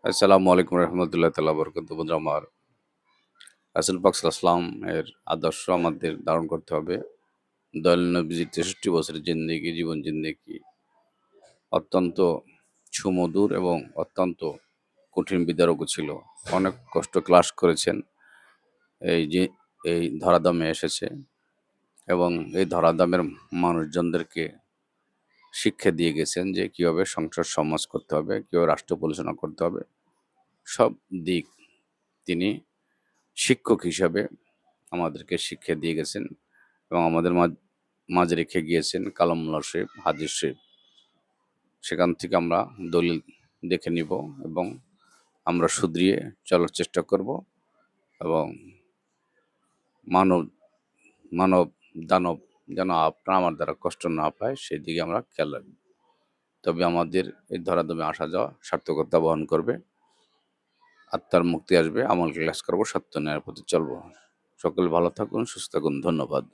আসসালামু আলাইকুম রহমতুল্লাহ তাআলা বরকাতুহু। বন্ধুরা আমার, রাসূল পাক সাল্লাল্লাহু আলাইহি ওয়াসাল্লাম এর আদর্শ আমাদের ধারণ করতে হবে। দয়াল নবীজির ৬৩ বছরের জীবন জিন্দেগি অত্যন্ত সুমধুর এবং অত্যন্ত কঠিন বিদারকও ছিল। অনেক কষ্ট ক্লাস করেছেন। এই যে এই ধরাধামে এসেছে এবং এই ধরাধামের মানুষজনদেরকে শিক্ষা দিয়ে গেছেন যে কিভাবে সংসার সমাজ করতে হবে, কিভাবে রাষ্ট্র পরিচালনা করতে হবে। সব দিক তিনি শিক্ষক হিসাবে আমাদেরকে শিক্ষা দিয়ে গেছেন এবং আমাদের মাঝে রেখে গিয়েছেন কালামুল্লাহ শরীফ, হাদিস শরীফ। সেখান থেকে আমরা দলিল দেখে নিব এবং আমরা শুধরিয়ে চলার চেষ্টা করব এবং মানব মানব দানব যেন আপনার আমার দ্বারা কষ্ট না পায় সেদিকে আমরা খেয়াল রাখব। তবে আমাদের এই ধরাধামে আসা যাওয়া সার্থকতা বহন করবে। আত্মার মুক্তি আসবে, আমল ক্লাস করব, সত্য ন্যায়ের পথে চলব। সকলে ভালো থাকুন, সুস্থ থাকুন। ধন্যবাদ।